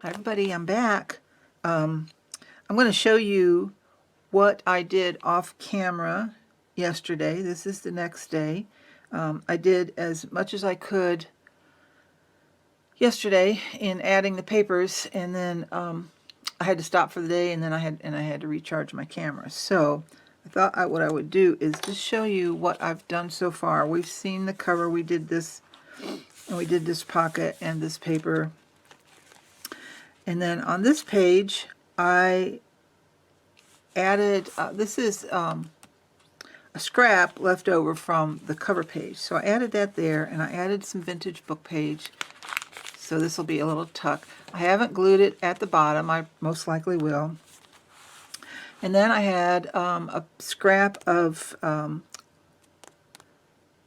Hi everybody, I'm back. I'm going to show you what I did off camera yesterday. This is the next day. I did as much as I could yesterday in adding the papers, and then I had to stop for the day, and then I had to recharge my camera. So I thought what I would do is just show you what I've done so far. We've seen the cover. We did this, and we did this pocket and this paper. And then on this page, I added, this is a scrap left over from the cover page. So I added that there, and I added some vintage book page. So this will be a little tuck. I haven't glued it at the bottom. I most likely will. And then I had a scrap of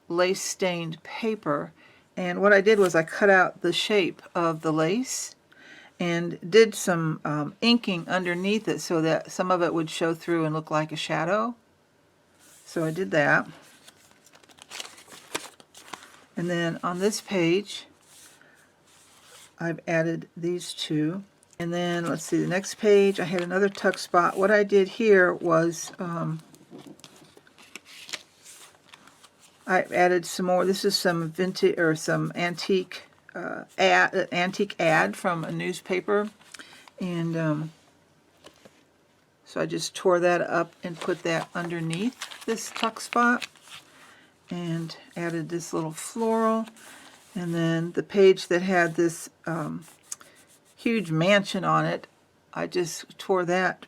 lace-stained paper. And what I did was I cut out the shape of the lace and did some inking underneath it so that some of it would show through and look like a shadow. So I did that. And then on this page, I've added these two. And then let's see, the next page, I had another tuck spot. What I did here was I added some more. This is some vintage or some antique ad from a newspaper, and so I just tore that up and put that underneath this tuck spot and added this little floral. And then the page that had this huge mansion on it, I just tore that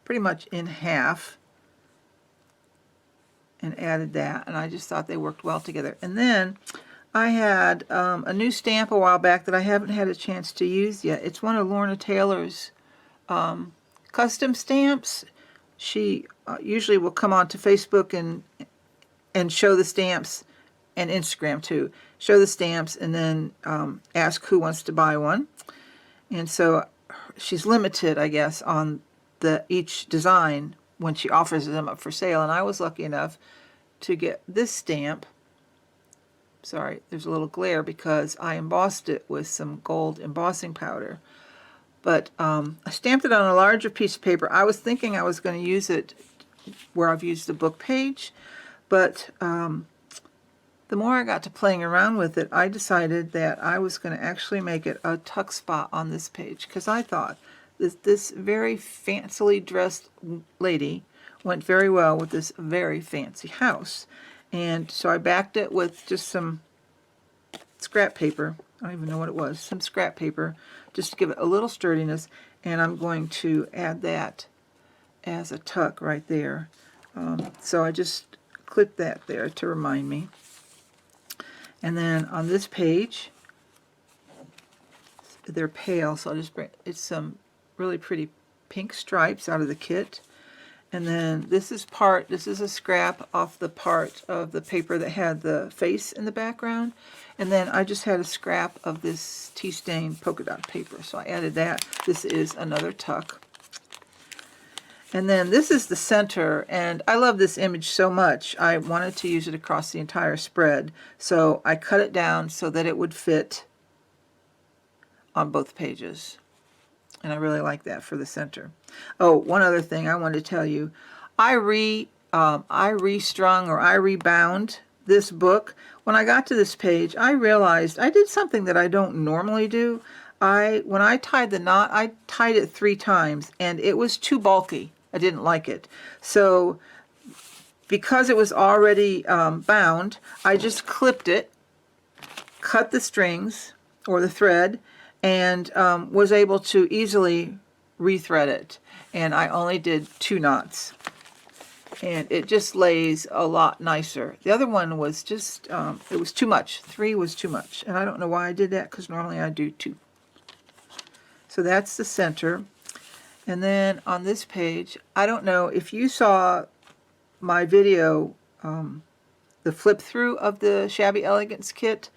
pretty much in half and added that, and I just thought they worked well together. And then I had a new stamp a while back that I haven't had a chance to use yet. It's one of Lorna Taylor's custom stamps. She usually will come on to Facebook and show the stamps, and Instagram too. Show the stamps and then ask who wants to buy one. And so she's limited, I guess, on each design when she offers them up for sale. And I was lucky enough to get this stamp. Sorry, there's a little glare because I embossed it with some gold embossing powder. But I stamped it on a larger piece of paper. I was thinking I was going to use it where I've used the book page, but the more I got to playing around with it, I decided that I was going to actually make it a tuck spot on this page, because I thought this very fancily dressed lady went very well with this very fancy house. And so I backed it with just some scrap paper. I don't even know what it was. Some scrap paper, just to give it a little sturdiness. And I'm going to add that as a tuck right there. So I just clipped that there to remind me. And then on this page, they're pale, so I'll just bring, it's some really pretty pink stripes out of the kit. And then this is a scrap off the part of the paper that had the face in the background. And then I just had a scrap of this tea stain polka dot paper, so I added that. This is another tuck. And then this is the center, and I love this image so much I wanted to use it across the entire spread. So I cut it down so that it would fit on both pages. And I really like that for the center. Oh, one other thing I wanted to tell you. I restrung or I rebound this book. When I got to this page, I realized I did something that I don't normally do. When I tied the knot, I tied it 3 times, and it was too bulky. I didn't like it. So because it was already bound, I just clipped it, cut the strings or the thread, and was able to easily rethread it. And I only did 2 knots. And it just lays a lot nicer. The other one was just, it was too much. 3 was too much. And I don't know why I did that, because normally I do 2. So that's the center. And then on this page, I don't know if you saw my video, the flip through of the Shabby Elegance kit.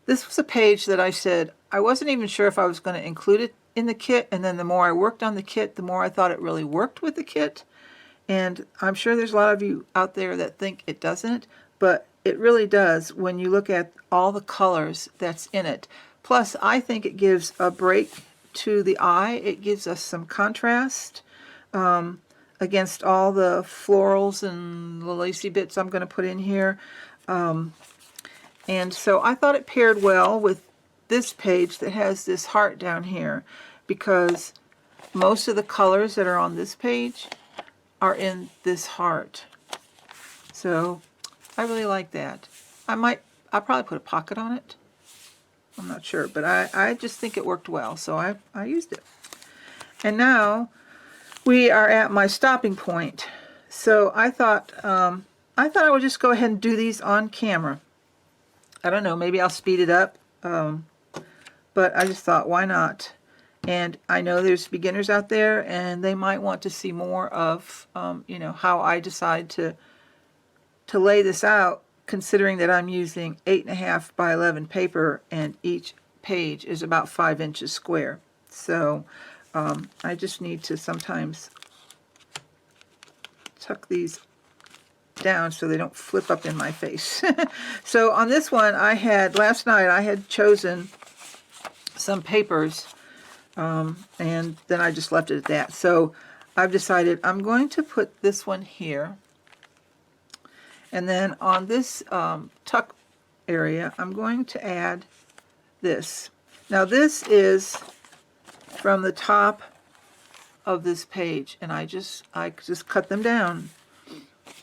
This was a page that I said I wasn't even sure if I was going to include it in the kit, and then the more I worked on the kit, the more I thought it really worked with the kit. And I'm sure there's a lot of you out there that think it doesn't, but it really does when you look at all the colors that's in it. Plus, I think it gives a break to the eye. It gives us some contrast against all the florals and the lacy bits I'm going to put in here. And so I thought it paired well with this page that has this heart down here, because most of the colors that are on this page are in this heart. So I really like that. I'll probably put a pocket on it. I'm not sure, but I just think it worked well, so I used it. And now we are at my stopping point. So I thought I would just go ahead and do these on camera. I don't know, maybe I'll speed it up, but I just thought, why not? And I know there's beginners out there, and they might want to see more of, you know, how I decide to lay this out, considering that I'm using 8.5 by 11 paper, and each page is about 5 inches square. So I just need to sometimes tuck these down so they don't flip up in my face. So on this one, last night I had chosen some papers, and then I just left it at that. So I've decided I'm going to put this one here, and then on this tuck area I'm going to add this. Now this is from the top of this page, and I just cut them down,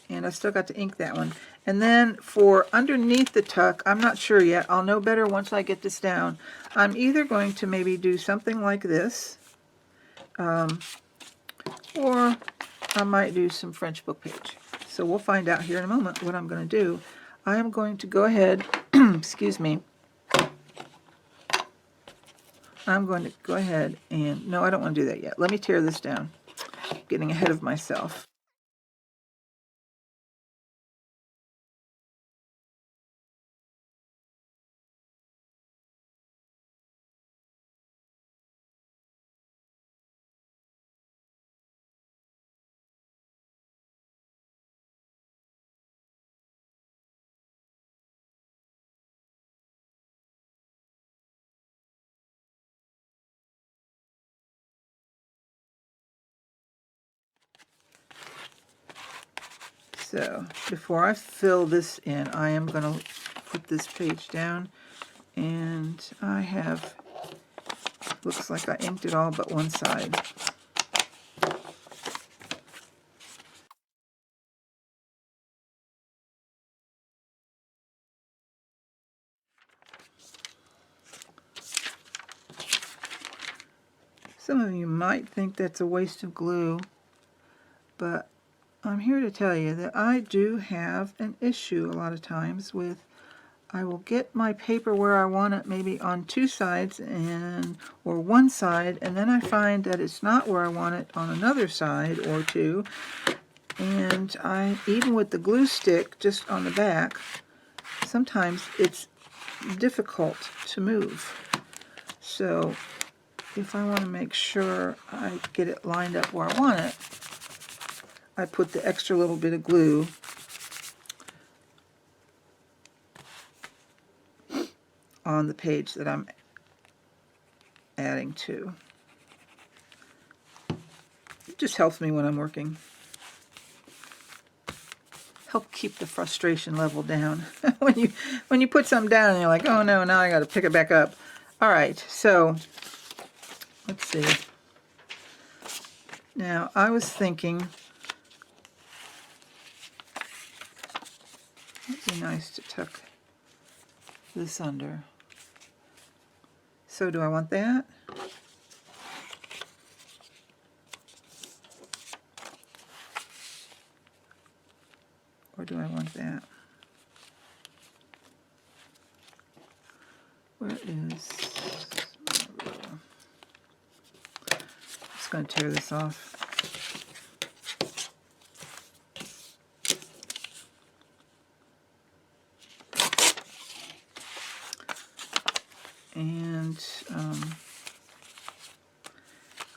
and I still got to ink that one. And then for underneath the tuck, I'm not sure yet. I'll know better once I get this down. I'm either going to maybe do something like this, or I might do some French book page. So we'll find out here in a moment what I'm going to do. I am going to go ahead, excuse me, I'm going to go ahead and, no, I don't want to do that yet. Let me tear this down. I'm getting ahead of myself. So before I fill this in, I am going to put this page down, and I have, looks like I inked it all but one side. Some of you might think that's a waste of glue, but I'm here to tell you that I do have an issue a lot of times with, I will get my paper where I want it, maybe on two sides or one side, and then I find that it's not where I want it on another side or two, and even with the glue stick just on the back, sometimes it's difficult to move. So if I want to make sure I get it lined up where I want it, I put the extra little bit of glue on the page that I'm adding to. It just helps me when I'm working. Help keep the frustration level down. when you put something down and you're like, oh no, now I got to pick it back up. All right, so let's see. Now I was thinking it'd be nice to tuck this under. So do I want that? Or do I want that? Where is my ruler? I'm just going to tear this off. And,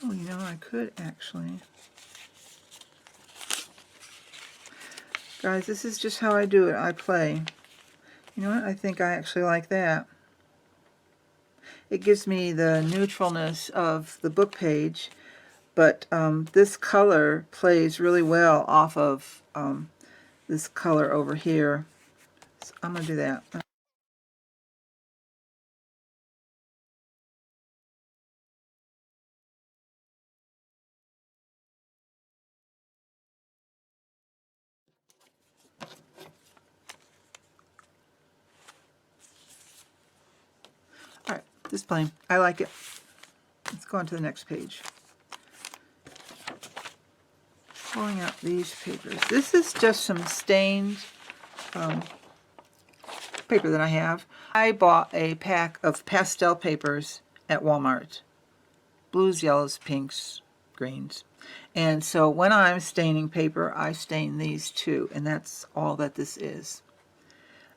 oh, you know, I could actually. Guys, this is just how I do it. I play. You know what? I think I actually like that. It gives me the neutralness of the book page, but this color plays really well off of this color over here. So I'm going to do that. Alright, this plain. I like it. Let's go on to the next page. Pulling out these papers. This is just some stained paper that I have. I bought a pack of pastel papers at Walmart. Blues, yellows, pinks, greens. And so when I'm staining paper, I stain these too, and that's all that this is.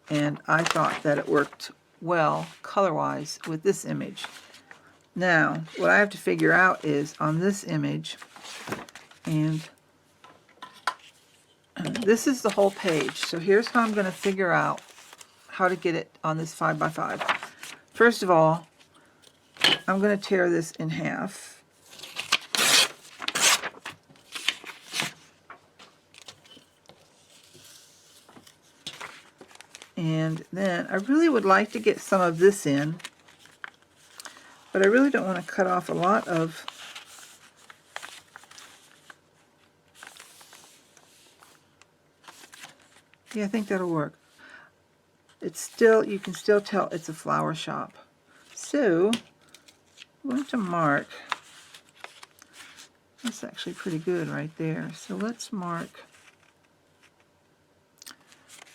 And I thought that it worked well color-wise with this image. Now, what I have to figure out is on this image, and this is the whole page. So here's how I'm going to figure out how to get it on this 5x5. First of all, I'm going to tear this in half. And then I really would like to get some of this in, but I really don't want to cut off a lot of yeah, I think that'll work. It's still, you can still tell it's a flower shop. So I'm going to mark. That's actually pretty good right there. So let's mark.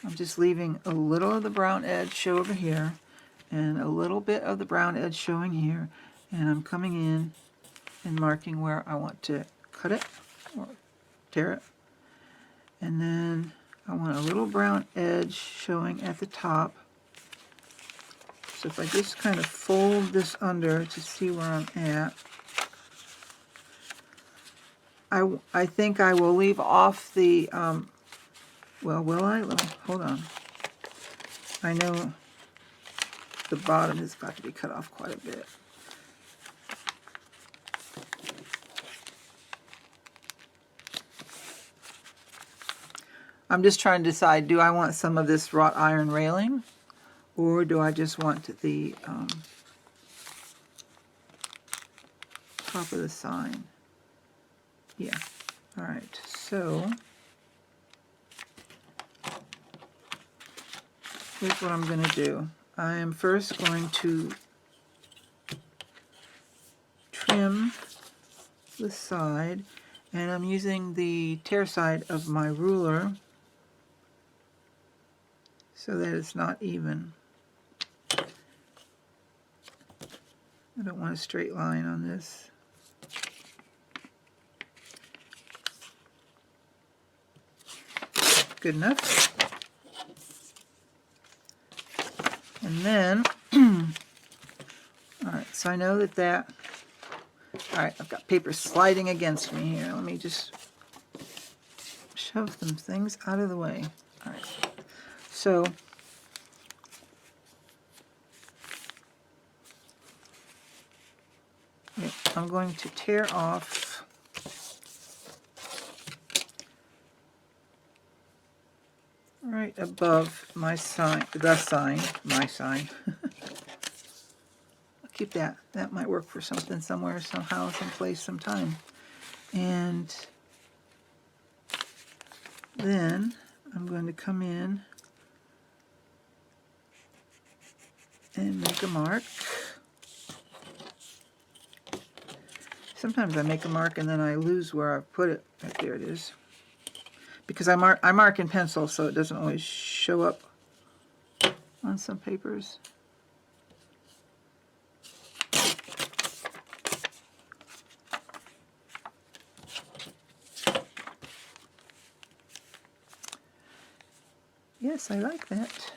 I'm just leaving a little of the brown edge show over here and a little bit of the brown edge showing here, and I'm coming in and marking where I want to cut it or tear it. And then I want a little brown edge showing at the top. So if I just kind of fold this under to see where I'm at, I think I will leave off the, well, will I? Hold on. I know the bottom has got to be cut off quite a bit. I'm just trying to decide, do I want some of this wrought iron railing, or do I just want the top of the sign? Yeah. All right. So here's what I'm going to do. I am first going to trim the side, and I'm using the tear side of my ruler so that it's not even. I don't want a straight line on this. Good enough. And then, alright, so I know that alright, I've got paper sliding against me here. Let me just shove some things out of the way. Alright, so I'm going to tear off right above my sign, my sign. I'll keep that. That might work for something somewhere, somehow, someplace, sometime. And then I'm going to come in and make a mark. Sometimes I make a mark and then I lose where I put it. Right there it is. Because I mark in pencil, so it doesn't always show up on some papers. Yes, I like that.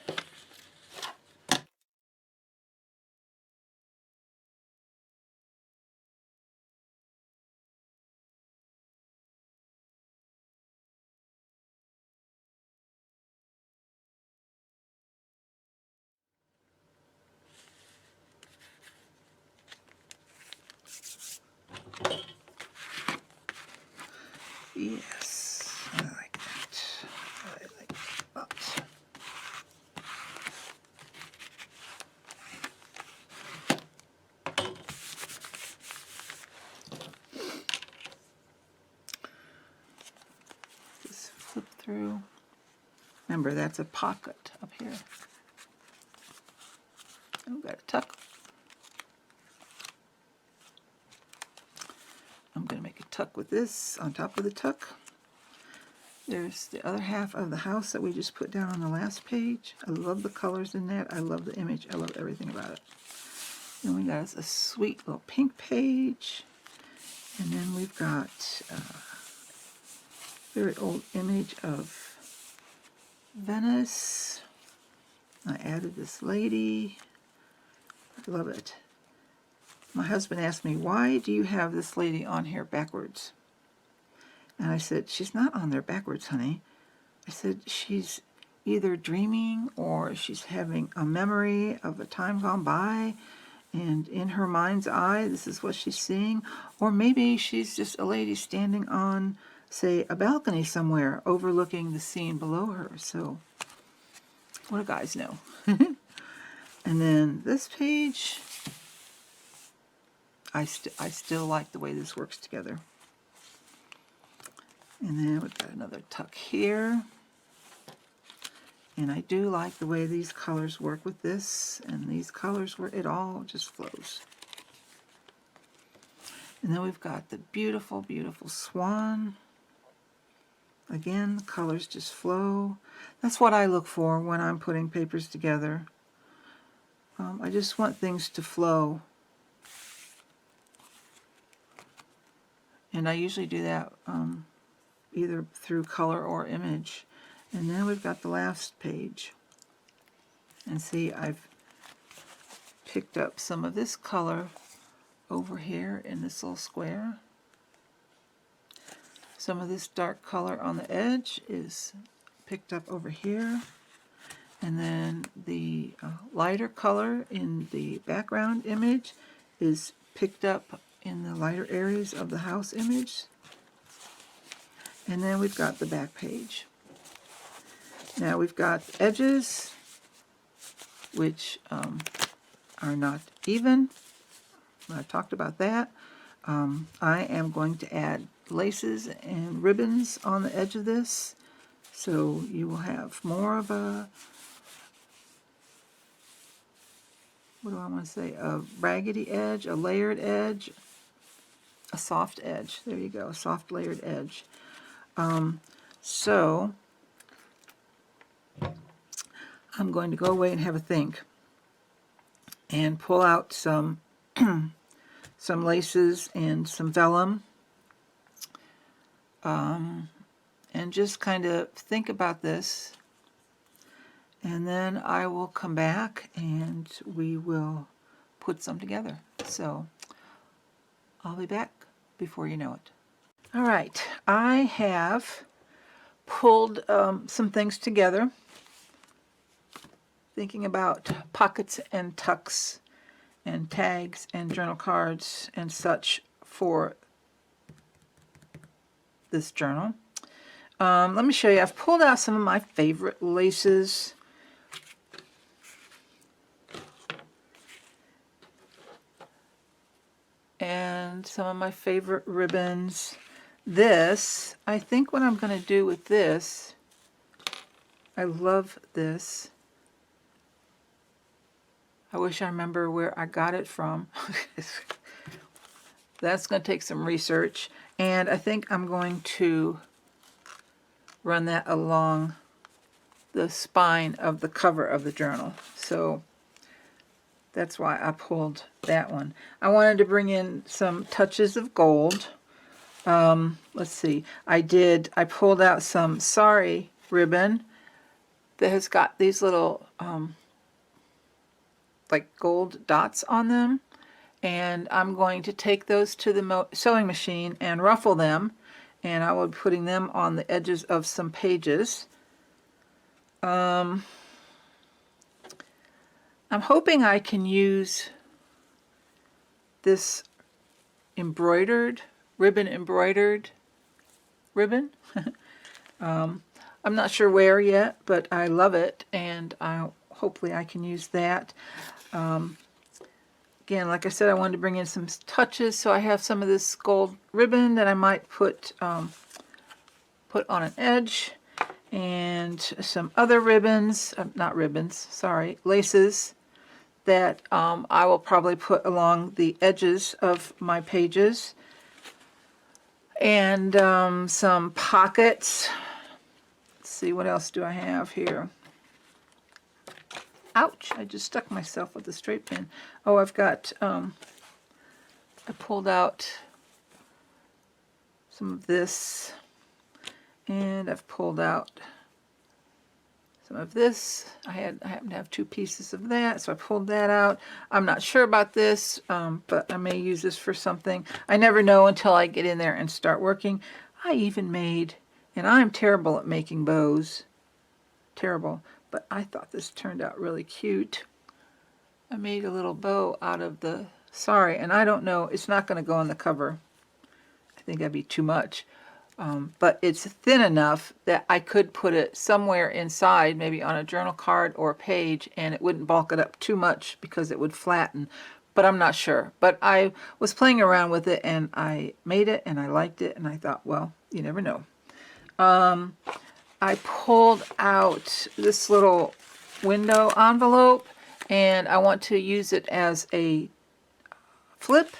through. Remember, that's a pocket up here. I've got a tuck. I'm going to make a tuck with this on top of the tuck. There's the other half of the house that we just put down on the last page. I love the colors in that. I love the image. I love everything about it. Then we got a sweet little pink page. And then we've got a very old image of Venice. I added this lady. I love it. My husband asked me, why do you have this lady on here backwards? And I said, she's not on there backwards, honey. I said, she's either dreaming or she's having a memory of a time gone by, and in her mind's eye, this is what she's seeing. Or maybe she's just a lady standing on, say, a balcony somewhere overlooking the scene below her. So, what do guys know? And then this page, I still like the way this works together. And then we've got another tuck here. And I do like the way these colors work with this. And these colors, where it all just flows. And then we've got the beautiful, beautiful swan. Again, the colors just flow. That's what I look for when I'm putting papers together. I just want things to flow. And I usually do that either through color or image. And then we've got the last page. And see, I've picked up some of this color over here in this little square. Some of this dark color on the edge is picked up over here. And then the lighter color in the background image is picked up in the lighter areas of the house image. And then we've got the back page. Now we've got edges, which are not even. I've talked about that. I am going to add laces and ribbons on the edge of this, so you will have more of a, what do I want to say, a raggedy edge, a layered edge, a soft edge. There you go, a soft layered edge. So I'm going to go away and have a think and pull out some some laces and some vellum, and just kind of think about this, and then I will come back and we will put some together. So I'll be back before you know it. All right, I have pulled some things together, thinking about pockets and tucks and tags and journal cards and such for this journal. Let me show you. I've pulled out some of my favorite laces. And some of my favorite ribbons. This, I think what I'm going to do with this, I love this. I wish I remember where I got it from. That's going to take some research. And I think I'm going to run that along the spine of the cover of the journal. So that's why I pulled that one. I wanted to bring in some touches of gold. Let's see. I pulled out some sari ribbon that has got these little like gold dots on them, and I'm going to take those to the sewing machine and ruffle them, and I will be putting them on the edges of some pages. I'm hoping I can use this embroidered ribbon. I'm not sure where yet, but I love it, and hopefully I can use that. Again, like I said, I wanted to bring in some touches, so I have some of this gold ribbon that I might put on an edge, and some other ribbons, not ribbons, sorry, laces that I will probably put along the edges of my pages. And some pockets. Let's see, what else do I have here? Ouch, I just stuck myself with the straight pin. Oh, I've got, I pulled out some of this, and I've pulled out some of this. I happen to have 2 pieces of that, so I pulled that out. I'm not sure about this, but I may use this for something. I never know until I get in there and start working. I even made, and I'm terrible at making bows, terrible, but I thought this turned out really cute. I made a little bow out of the sari, and I don't know, it's not going to go on the cover. I think that'd be too much. But it's thin enough that I could put it somewhere inside, maybe on a journal card or a page, and it wouldn't bulk it up too much because it would flatten. But I'm not sure. But I was playing around with it, and I made it, and I liked it, and I thought, well, you never know. I pulled out this little window envelope, and I want to use it as a flip,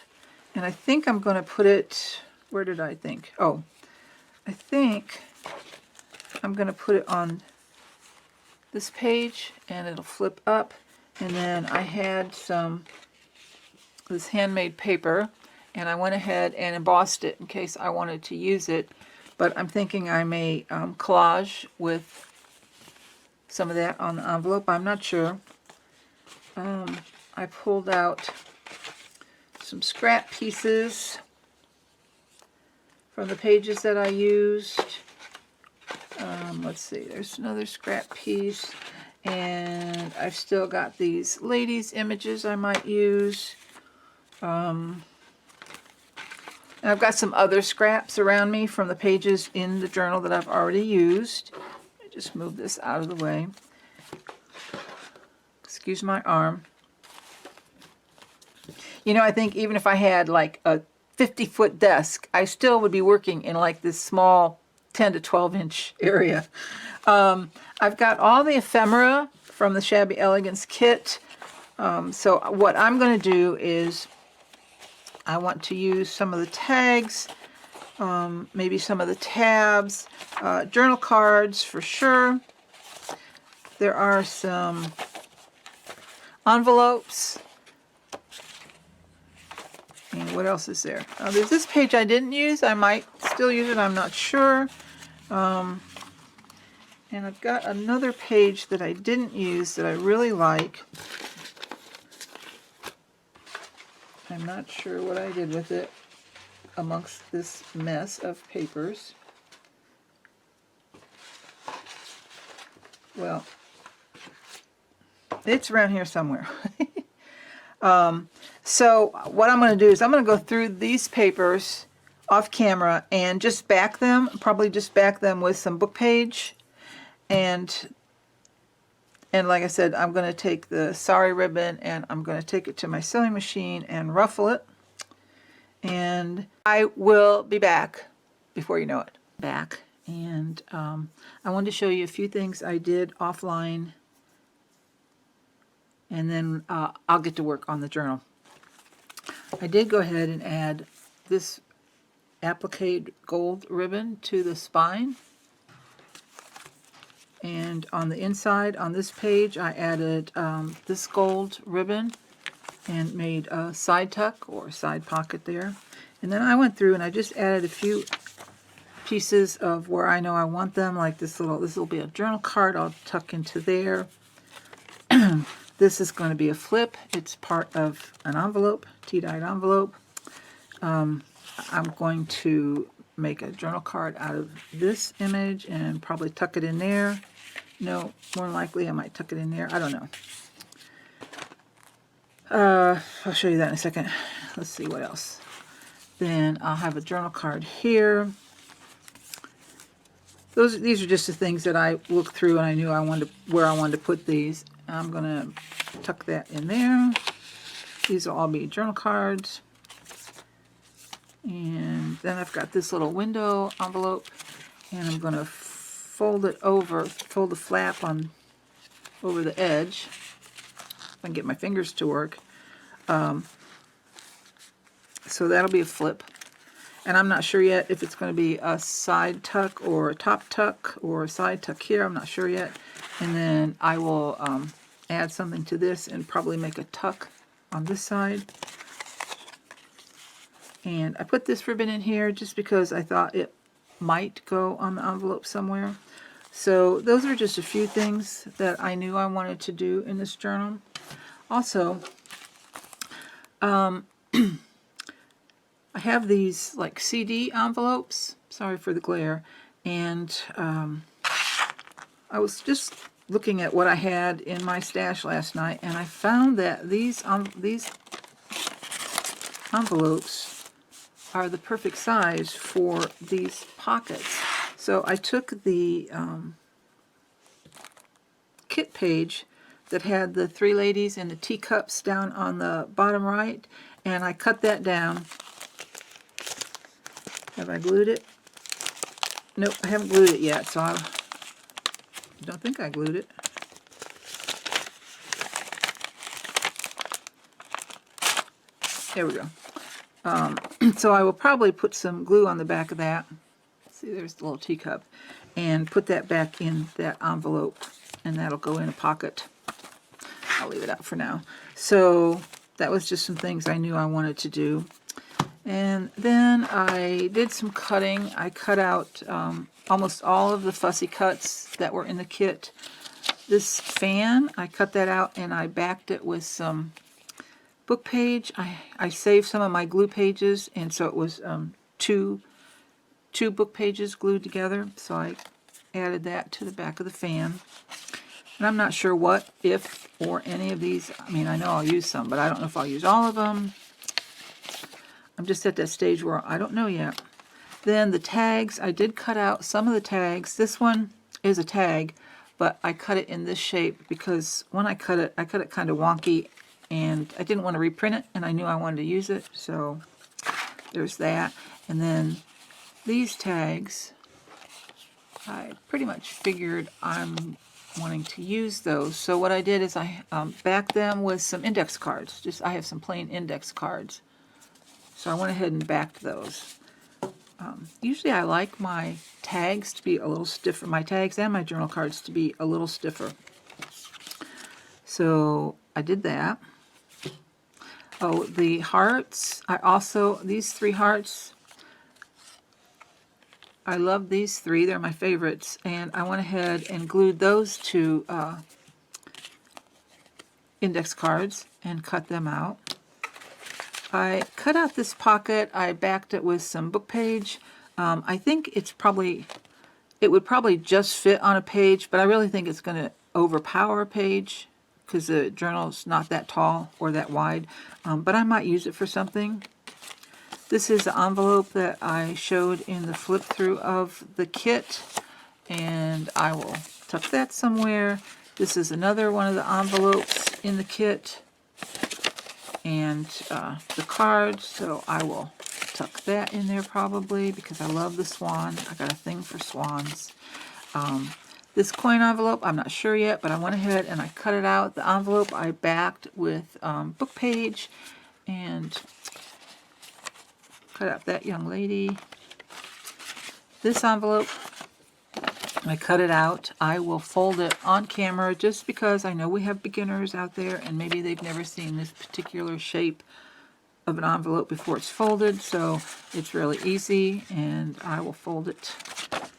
and I think I'm going to put it, where did I think? Oh, I think I'm going to put it on this page, and it'll flip up. And then I had this handmade paper, and I went ahead and embossed it in case I wanted to use it. But I'm thinking I may collage with some of that on the envelope. I'm not sure. I pulled out some scrap pieces from the pages that I used. Let's see, there's another scrap piece, and I've still got these ladies' images I might use. And I've got some other scraps around me from the pages in the journal that I've already used. Let me just move this out of the way. Excuse my arm. You know, I think even if I had like a 50-foot desk, I still would be working in like this small 10 to 12 inch area. I've got all the ephemera from the Shabby Elegance kit. So what I'm going to do is I want to use some of the tags, maybe some of the tabs, journal cards for sure. There are some envelopes. And what else is there? There's this page I didn't use. I might still use it. I'm not sure. And I've got another page that I didn't use that I really like. I'm not sure what I did with it amongst this mess of papers. Well, it's around here somewhere. So what I'm going to do is I'm going to go through these papers off camera and just back them, probably just back them with some book page. And like I said, I'm going to take the sari ribbon and I'm going to take it to my sewing machine and ruffle it. And I will be back before you know it. Back. And I wanted to show you a few things I did offline. And then I'll get to work on the journal. I did go ahead and add this applique gold ribbon to the spine. And on the inside, on this page, I added this gold ribbon and made a side tuck or side pocket there. And then I went through and I just added a few pieces of where I know I want them, like this will be a journal card I'll tuck into there. This is going to be a flip. It's part of an envelope, tea-dyed envelope. I'm going to make a journal card out of this image and probably tuck it in there. No, more than likely I might tuck it in there. I don't know. I'll show you that in a second. Let's see what else. Then I'll have a journal card here. These are just the things that I looked through and I knew where I wanted to put these. I'm going to tuck that in there. These will all be journal cards. And then I've got this little window envelope, and I'm going to fold it over, fold the flap on over the edge. If I can get my fingers to work. So that'll be a flip. And I'm not sure yet if it's going to be a side tuck or a top tuck or a side tuck here. I'm not sure yet. And then I will add something to this and probably make a tuck on this side. And I put this ribbon in here just because I thought it might go on the envelope somewhere. So those are just a few things that I knew I wanted to do in this journal. Also, I have these like CD envelopes. Sorry for the glare. And I was just looking at what I had in my stash last night, and I found that these envelopes are the perfect size for these pockets. So I took the kit page that had the three ladies and the teacups down on the bottom right, and I cut that down. Have I glued it? Nope, I haven't glued it yet, so I don't think I glued it. There we go. So I will probably put some glue on the back of that. See, there's the little teacup. And put that back in that envelope. And that'll go in a pocket. I'll leave it out for now. So that was just some things I knew I wanted to do. And then I did some cutting. I cut out almost all of the fussy cuts that were in the kit. This fan, I cut that out and I backed it with some book page. I saved some of my glue pages, and so it was two book pages glued together. So I added that to the back of the fan. And I'm not sure what, if, or any of these. I mean, I know I'll use some, but I don't know if I'll use all of them. I'm just at that stage where I don't know yet. Then the tags, I did cut out some of the tags. This one is a tag, but I cut it in this shape because when I cut it kind of wonky, and I didn't want to reprint it, and I knew I wanted to use it, so there's that. And then these tags, I pretty much figured I'm wanting to use those. So what I did is I backed them with some index cards. I have some plain index cards. So I went ahead and backed those. Usually I like my tags to be a little stiffer, my tags and my journal cards to be a little stiffer. So I did that. Oh, the hearts, these three hearts, I love these three, they're my favorites, and I went ahead and glued those to index cards and cut them out. I cut out this pocket, I backed it with some book page. I think it would probably just fit on a page, but I really think it's going to overpower a page, because the journal's not that tall or that wide, but I might use it for something. This is the envelope that I showed in the flip through of the kit, and I will tuck that somewhere. This is another one of the envelopes in the kit, and the cards, so I will tuck that in there probably because I love the swan. I got a thing for swans. This coin envelope, I'm not sure yet, but I went ahead and I cut it out. The envelope I backed with book page and cut out that young lady. This envelope, I cut it out. I will fold it on camera just because I know we have beginners out there and maybe they've never seen this particular shape of an envelope before it's folded, so it's really easy, and I will fold it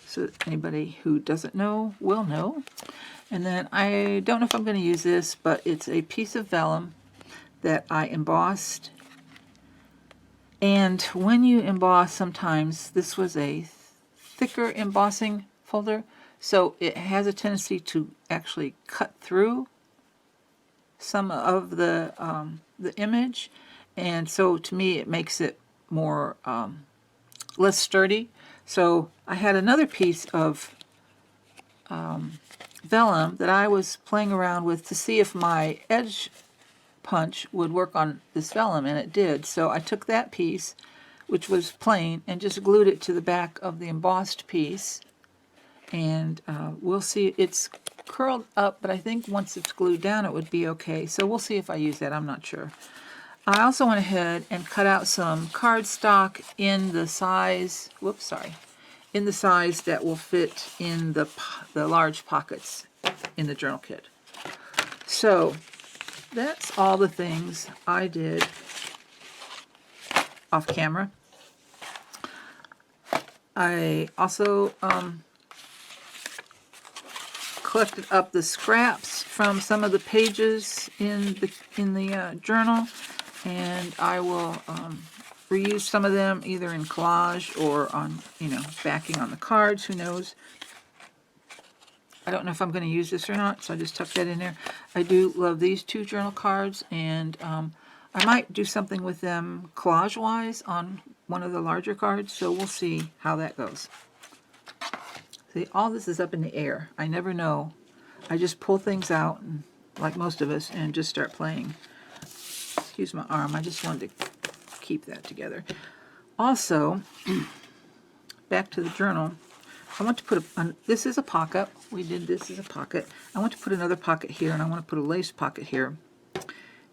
so that anybody who doesn't know will know. And then I don't know if I'm going to use this, but it's a piece of vellum that I embossed. And when you emboss, sometimes this was a thicker embossing folder, so it has a tendency to actually cut through some of the image, and so to me it makes it more less sturdy. So I had another piece of vellum that I was playing around with to see if my edge punch would work on this vellum, and it did. So I took that piece, which was plain, and just glued it to the back of the embossed piece. And we'll see. It's curled up, but I think once it's glued down it would be okay. So we'll see if I use that. I'm not sure. I also went ahead and cut out some cardstock in the size, whoops, sorry, in the size that will fit in the large pockets in the journal kit. So that's all the things I did off camera. I also collected up the scraps from some of the pages in the journal, and I will reuse some of them either in collage or on, backing on the cards. Who knows? I don't know if I'm going to use this or not, so I just tucked that in there. I do love these two journal cards, and I might do something with them collage-wise on one of the larger cards, so we'll see how that goes. See, all this is up in the air. I never know. I just pull things out, and, like most of us, and just start playing. Excuse my arm. I just wanted to keep that together. Also, back to the journal, I want to put this is a pocket. We did this as a pocket. I want to put another pocket here, and I want to put a lace pocket here.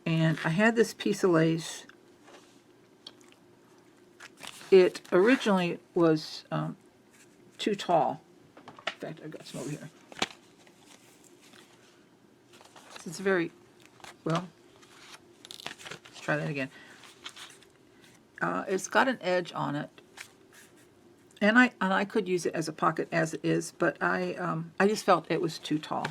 And I had this piece of lace. It originally was too tall. In fact, I've got some over here. It's very, well, let's try that again. It's got an edge on it, and I could use it as a pocket as it is, but I just felt it was too tall.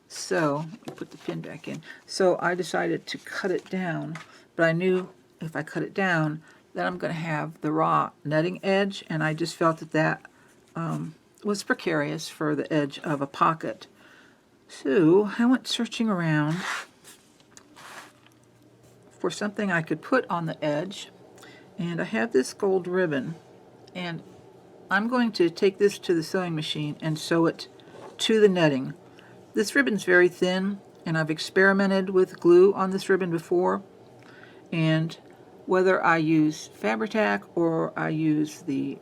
So let me put the pin back in. So I decided to cut it down, but I knew if I cut it down, then I'm going to have the raw netting edge, and I just felt that that was precarious for the edge of a pocket. So I went searching around for something I could put on the edge, and I have this gold ribbon, and I'm going to take this to the sewing machine and sew it to the netting. This ribbon's very thin, and I've experimented with glue on this ribbon before, and whether I use Fabri-Tac or I use the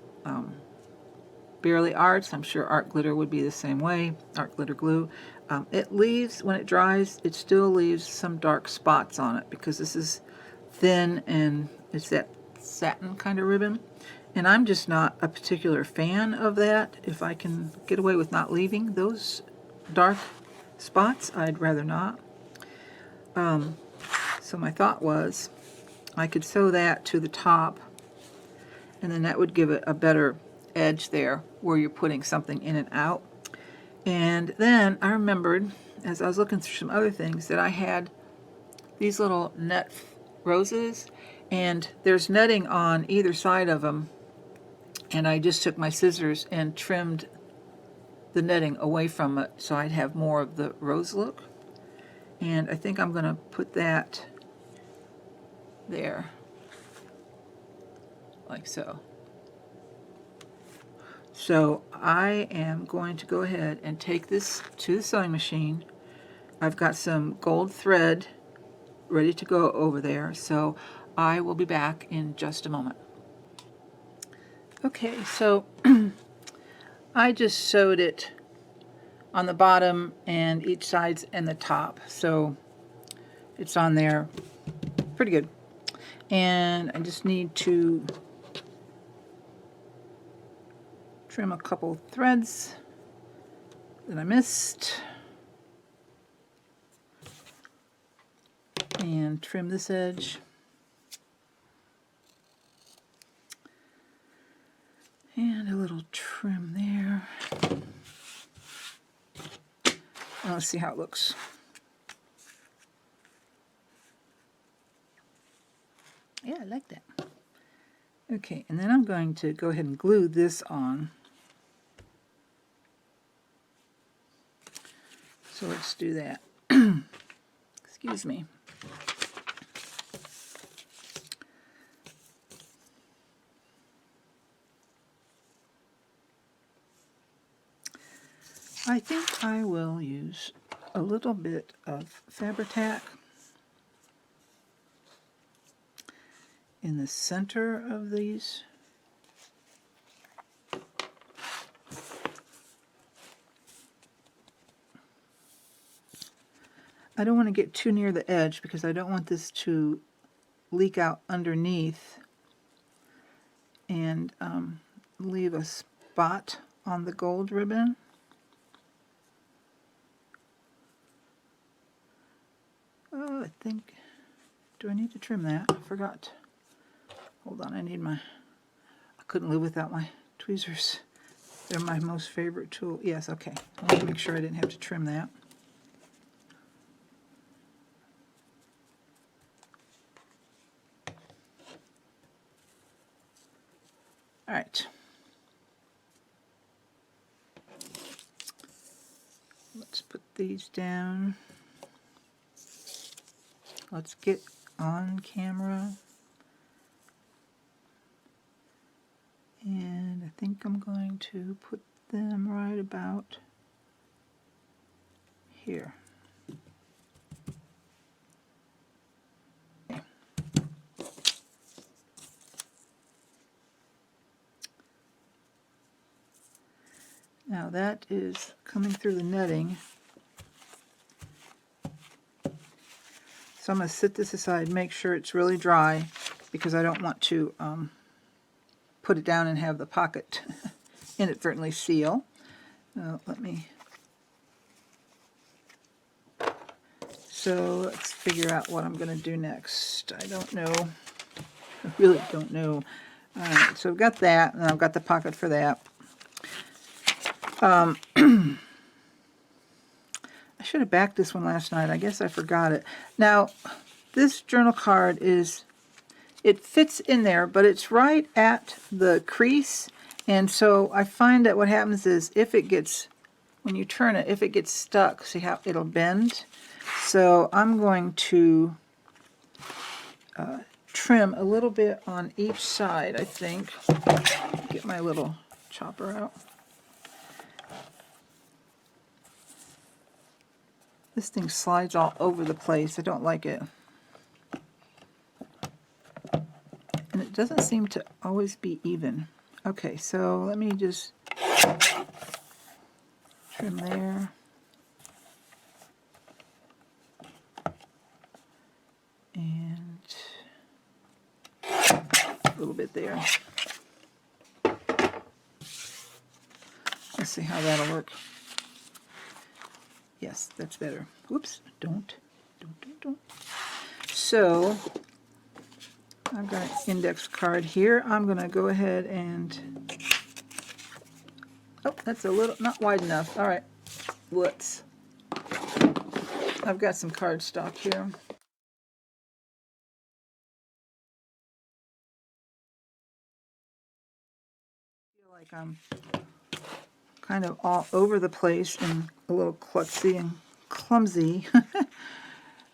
Barely Arts, I'm sure Art Glitter would be the same way, Art Glitter glue, it leaves, when it dries, it still leaves some dark spots on it because this is thin and it's that satin kind of ribbon. And I'm just not a particular fan of that. If I can get away with not leaving those dark spots, I'd rather not. So my thought was I could sew that to the top, and then that would give it a better edge there where you're putting something in and out. And then I remembered, as I was looking through some other things, that I had these little net roses, and there's netting on either side of them, and I just took my scissors and trimmed the netting away from it so I'd have more of the rose look. And I think I'm going to put that there, like so. So I am going to go ahead and take this to the sewing machine. I've got some gold thread ready to go over there, so I will be back in just a moment. Okay, so I just sewed it on the bottom and each side's and the top, so it's on there pretty good. And I just need to trim a couple threads that I missed, and trim this edge, and a little trim there. And let's see how it looks. Yeah, I like that. Okay, and then I'm going to go ahead and glue this on. So let's do that. Excuse me. I think I will use a little bit of Fabri-Tac in the center of these. I don't want to get too near the edge because I don't want this to leak out underneath and leave a spot on the gold ribbon. Oh, I think, do I need to trim that? I forgot. Hold on, I couldn't live without my tweezers. They're my most favorite tool. Yes, okay. I want to make sure I didn't have to trim that. All right. Let's put these down. Let's get on camera. And I think I'm going to put them right about here. Okay. Now that is coming through the netting. So I'm going to sit this aside, make sure it's really dry, because I don't want to put it down and have the pocket inadvertently seal. Let me... So let's figure out what I'm going to do next. I don't know. I really don't know. Alright, so I've got that, and I've got the pocket for that. I should have backed this one last night. I guess I forgot it. Now, this journal card it fits in there, but it's right at the crease, and so I find that what happens is if it gets, when you turn it, if it gets stuck, see how it'll bend? So I'm going to trim a little bit on each side, I think. Get my little chopper out. This thing slides all over the place. I don't like it. And it doesn't seem to always be even. Okay, so let me just trim there. And a little bit there. Let's see how that'll work. Yes, that's better. Whoops, don't. So, I've got an index card here. I'm going to go ahead and... Oh, that's a little, not wide enough. All right, let's... I've got some cardstock here. I feel like I'm kind of all over the place and a little klutzy and clumsy.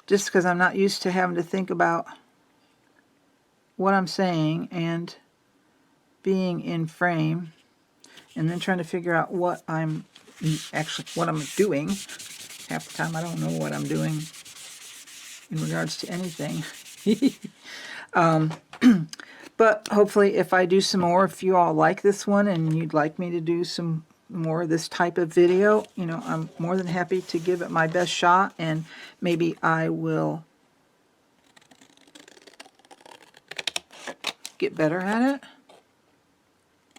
Just because I'm not used to having to think about what I'm saying and being in frame, and then trying to figure out what I'm doing. Half the time I don't know what I'm doing in regards to anything. But hopefully if I do some more, if you all like this one and you'd like me to do some more of this type of video, you know, I'm more than happy to give it my best shot, and maybe I will get better at it.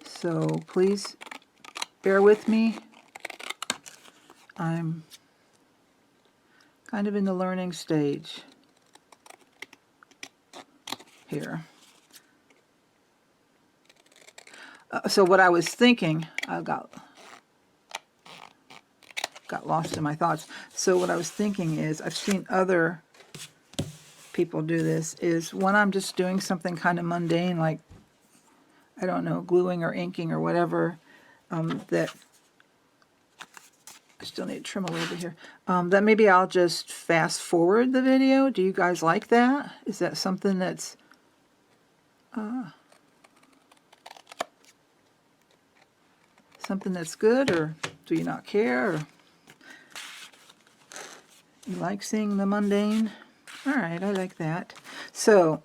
So please bear with me. I'm kind of in the learning stage here. So what I was thinking, I got lost in my thoughts. So what I was thinking is, I've seen other people do this, is when I'm just doing something kind of mundane, like, I don't know, gluing or inking or whatever, that I still need to trim a little bit here, that maybe I'll just fast forward the video. Do you guys like that? Is that something that's something that's good, or do you not care, or you like seeing the mundane? Alright, I like that. So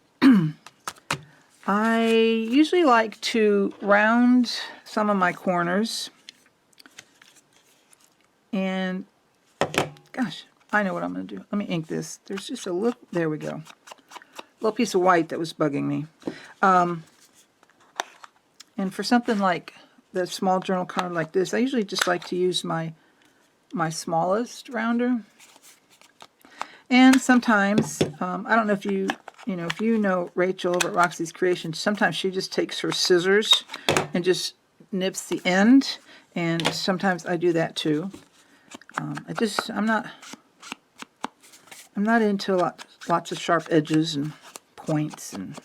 I usually like to round some of my corners, and gosh, I know what I'm going to do. Let me ink this. There's just a little, there we go. Little piece of white that was bugging me. And for something like the small journal card like this, I usually just like to use my smallest rounder. And sometimes, I don't know if if you know Rachel over at Roxy's Creations, sometimes she just takes her scissors and just nips the end, and sometimes I do that too. I'm not into lots of sharp edges and points. And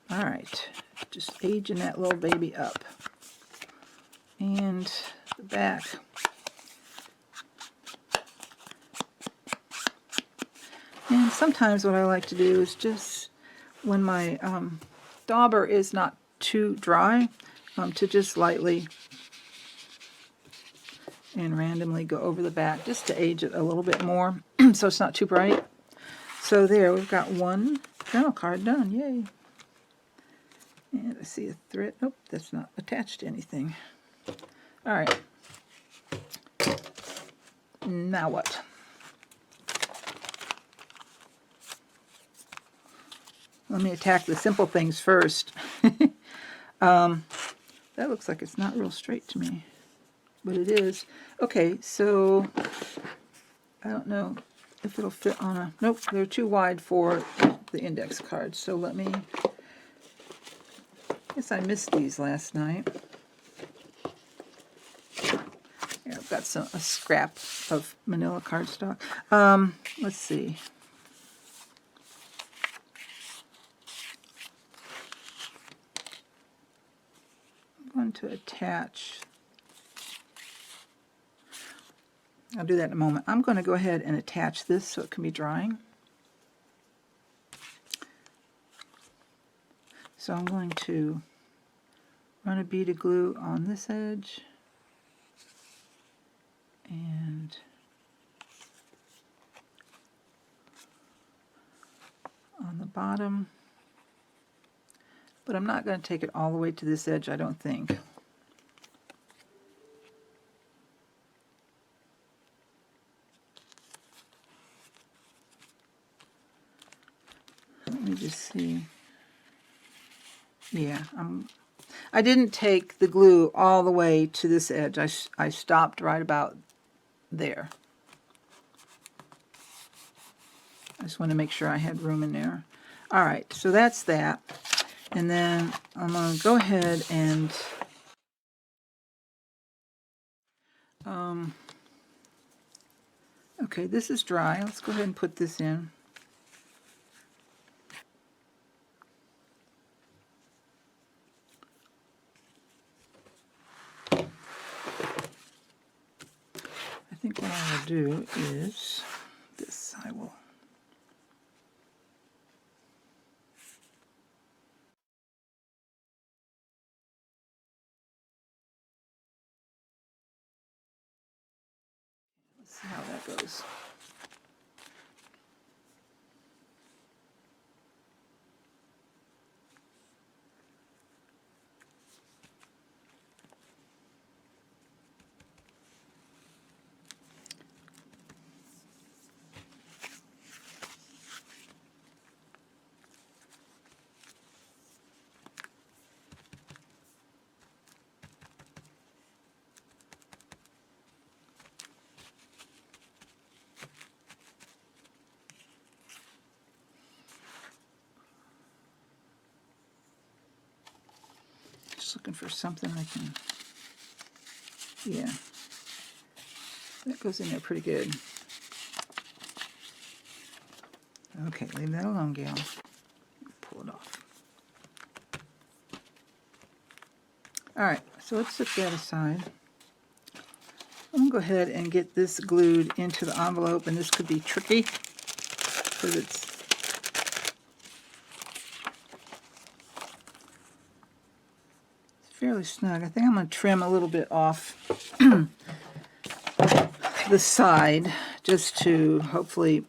all right, just aging that little baby up. And the back. And sometimes what I like to do is just, when my dauber is not too dry, to just lightly and randomly go over the back just to age it a little bit more so it's not too bright. So there, we've got one journal card done. Yay. And I see a thread. Nope, that's not attached to anything. All right. Now what? Let me attack the simple things first. That looks like it's not real straight to me, but it is. Okay, so I don't know if it'll fit on a... Nope, they're too wide for the index cards. So let me... I guess I missed these last night. Here, I've got a scrap of manila cardstock. Let's see. I'm going to attach... I'll do that in a moment. I'm going to go ahead and attach this so it can be drying. So I'm going to run a bead of glue on this edge and on the bottom. But I'm not going to take it all the way to this edge, I don't think. Let me just see. Yeah, I didn't take the glue all the way to this edge. I stopped right about there. I just want to make sure I had room in there. All right, so that's that. And then I'm going to go ahead and okay, this is dry. Let's go ahead and put this in. I think what I will do is this. I will let's see how that goes. Just looking for something I can, yeah, that goes in there pretty good. Okay, leave that alone, Gail. Pull it off. All right, so let's set that aside. I'm going to go ahead and get this glued into the envelope, and this could be tricky because it's fairly snug. I think I'm going to trim a little bit off the side just to hopefully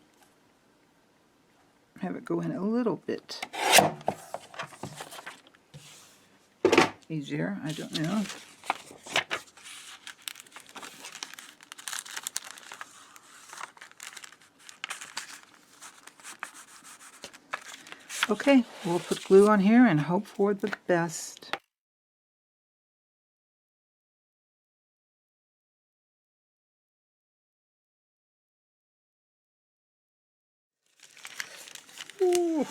have it go in a little bit easier. I don't know. Okay, we'll put glue on here and hope for the best. Ooh.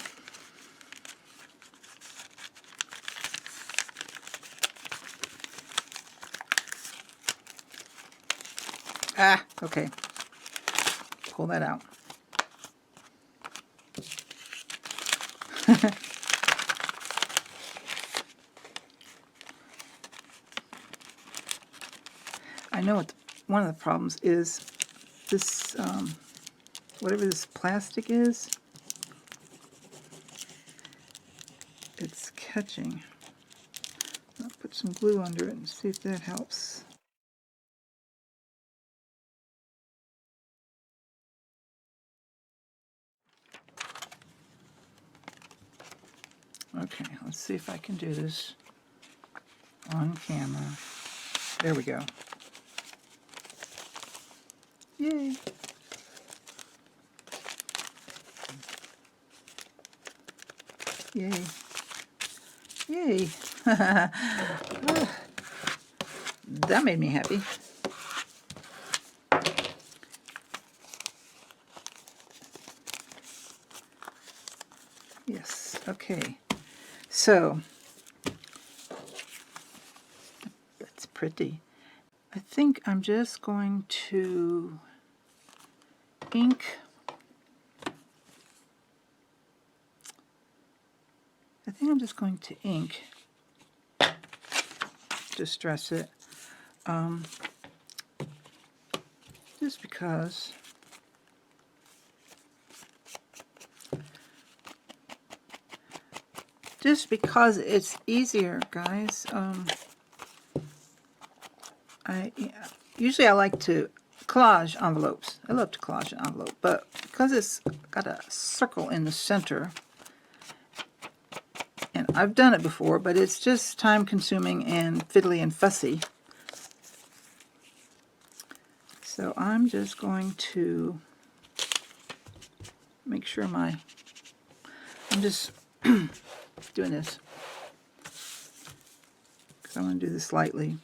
Ah, okay. Pull that out. I know what one of the problems is. This, whatever this plastic is, it's catching. I'll put some glue under it and see if that helps. Okay, let's see if I can do this on camera. There we go. Yay! Yay! Yay! That made me happy. Yes, okay. So, that's pretty. I think I'm just going to ink. I think I'm just going to ink, distress it, just because it's easier, guys. Usually I like to collage envelopes. I love to collage an envelope, but because it's got a circle in the center, and I've done it before, but it's just time consuming and fiddly and fussy. So I'm just going to make sure I'm just doing this because I want to do this lightly.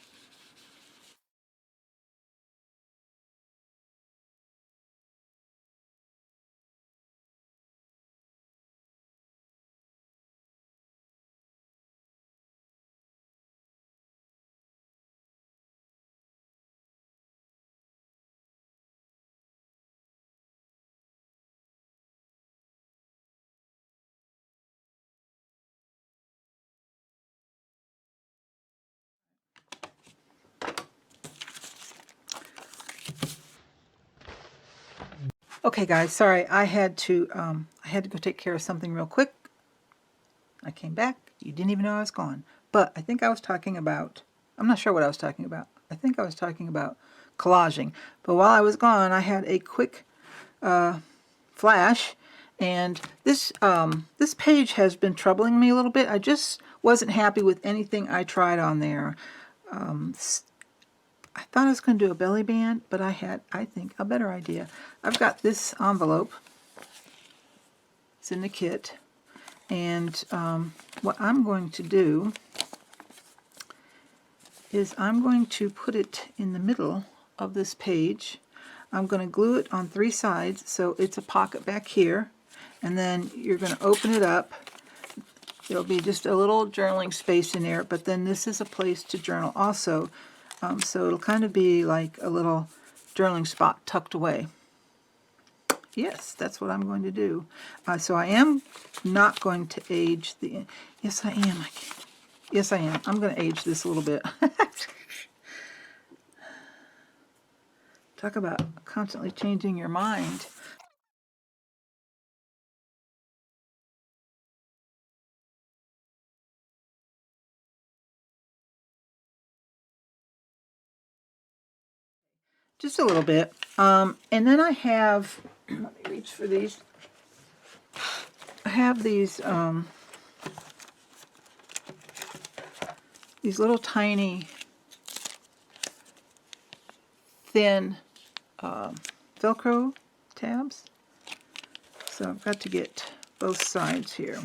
Okay, guys, sorry, I had to go take care of something real quick. I came back. You didn't even know I was gone. But I think I was talking about, I'm not sure what I was talking about. I think I was talking about collaging. But while I was gone, I had a quick flash, and this page has been troubling me a little bit. I just wasn't happy with anything I tried on there. I thought I was going to do a belly band, but I had, I think, a better idea. I've got this envelope. It's in the kit. And what I'm going to do is I'm going to put it in the middle of this page. I'm going to glue it on 3 sides so it's a pocket back here, and then you're going to open it up. There'll be just a little journaling space in there, but then this is a place to journal also. So it'll kind of be like a little journaling spot tucked away. Yes, that's what I'm going to do. So I am not going to age the... Yes, I am. Yes, I am. I'm going to age this a little bit. Talk about constantly changing your mind. Just a little bit. And then I have... Let me reach for these. I have these little tiny thin Velcro tabs. So I've got to get both sides here.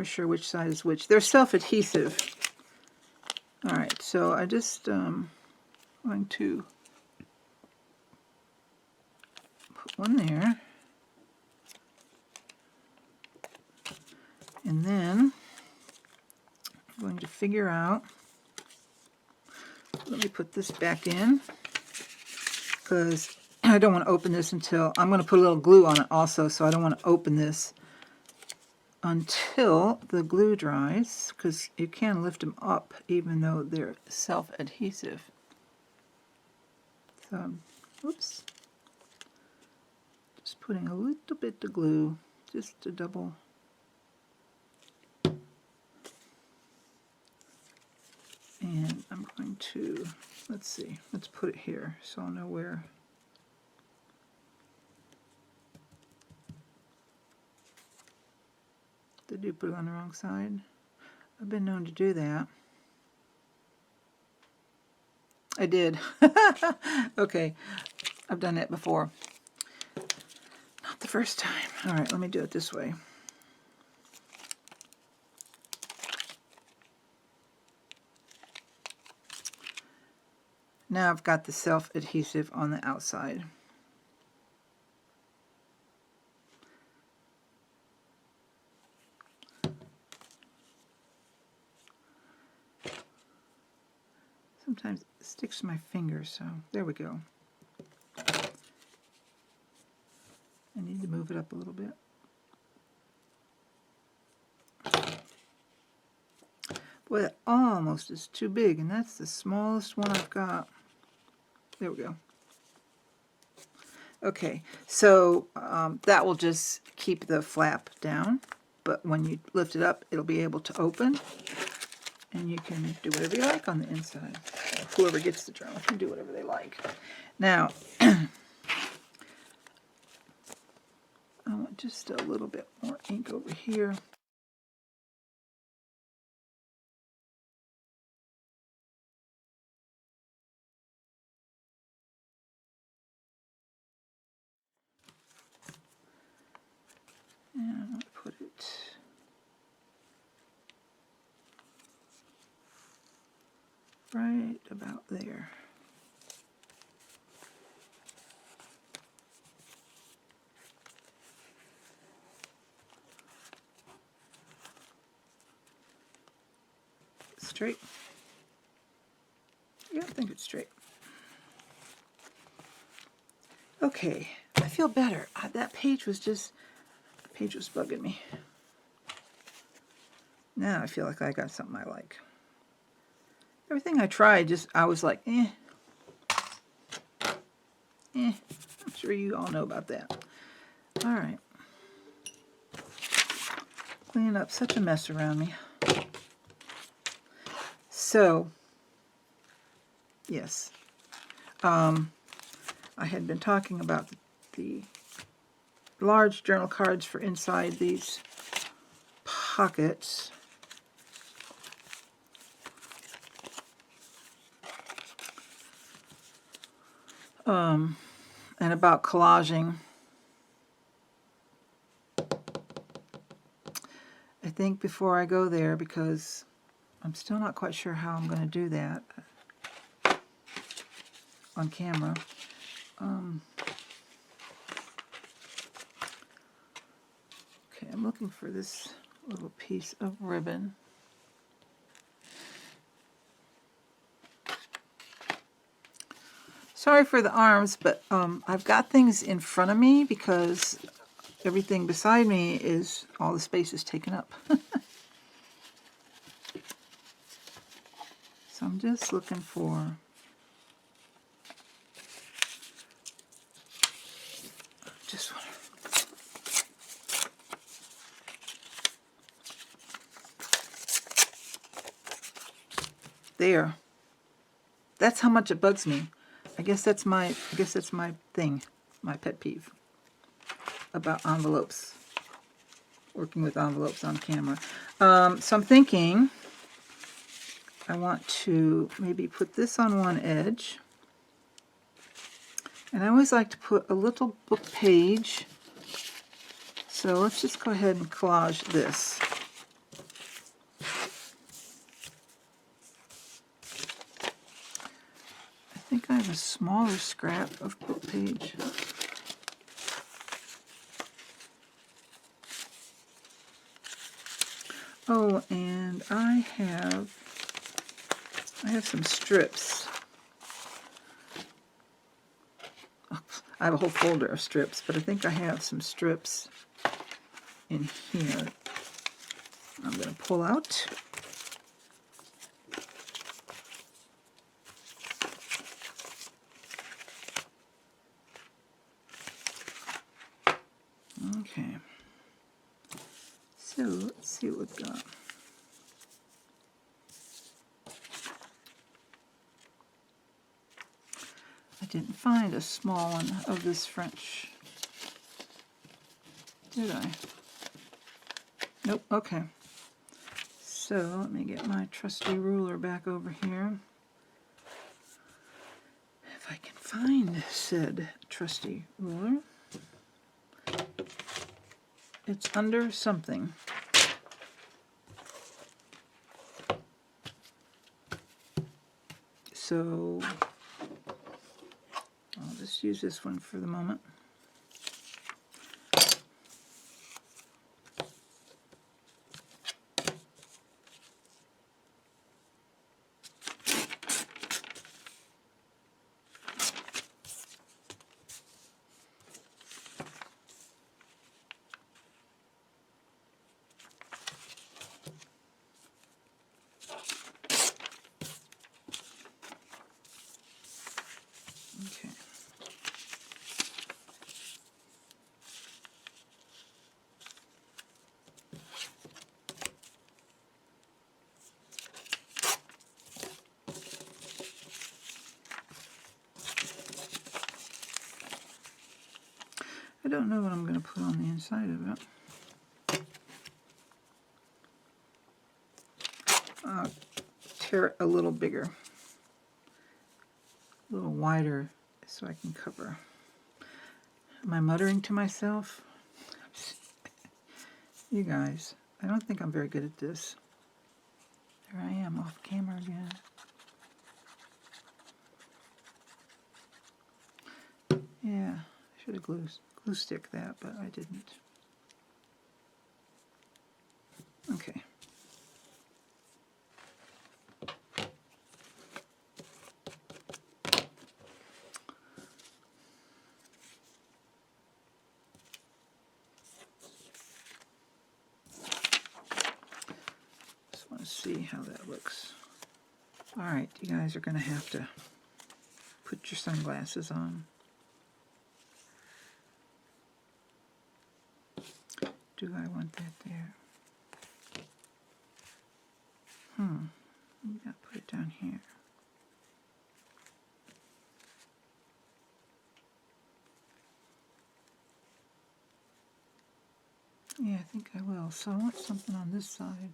never sure which side is which. They're self-adhesive. All right, so I just going to put one there. And then I'm going to figure out, let me put this back in, because I don't want to open this until, I'm going to put a little glue on it also, so I don't want to open this until the glue dries, because you can lift them up even though they're self-adhesive. So, oops, just putting a little bit of glue, just to double. And I'm going to, let's see, let's put it here so I'll know where. Did you put it on the wrong side? I've been known to do that. I did. Okay, I've done that before. Not the first time. All right, let me do it this way. Now I've got the self-adhesive on the outside. Sometimes it sticks to my fingers, so there we go. I need to move it up a little bit. Boy, that almost is too big, and that's the smallest one I've got. There we go. Okay, so that will just keep the flap down, but when you lift it up, it'll be able to open, and you can do whatever you like on the inside. Whoever gets the journal can do whatever they like. Now, I want just a little bit more ink over here. And I'll put it right about there. Straight? Yeah, I think it's straight. Okay, I feel better. That page was bugging me. Now I feel like I got something I like. Everything I tried, I was like, I'm sure you all know about that. All right. Cleaning up such a mess around me. So, yes. I had been talking about the large journal cards for inside these pockets. And about collaging. I think before I go there, because I'm still not quite sure how I'm going to do that on camera. Okay, I'm looking for this little piece of ribbon. Sorry for the arms, but I've got things in front of me because everything beside me is, all the space is taken up. So I'm just looking for just one. There. That's how much it bugs me. I guess that's my thing, my pet peeve about envelopes, working with envelopes on camera. So I'm thinking I want to maybe put this on one edge, and I always like to put a little book page. So let's just go ahead and collage this. think I have a smaller scrap of book page. Oh, and I have some strips. I have a whole folder of strips, but I think I have some strips in here. I'm going to pull out. Okay. So let's see what we've got. I didn't find a small one of this French, did I? Nope, okay. So let me get my trusty ruler back over here. If I can find said trusty ruler. It's under something. So I'll just use this one for the moment. Okay. I don't know what I'm going to put on the inside of it. I'll tear it a little bigger, a little wider, so I can cover. Am I muttering to myself? You guys, I don't think I'm very good at this. There I am, off camera again. Yeah, I should have glue stick that, but I didn't. Okay. Just want to see how that looks. All right, you guys are going to have to put your sunglasses on. Do I want that there? Maybe I'll put it down here. Yeah, I think I will. So I want something on this side.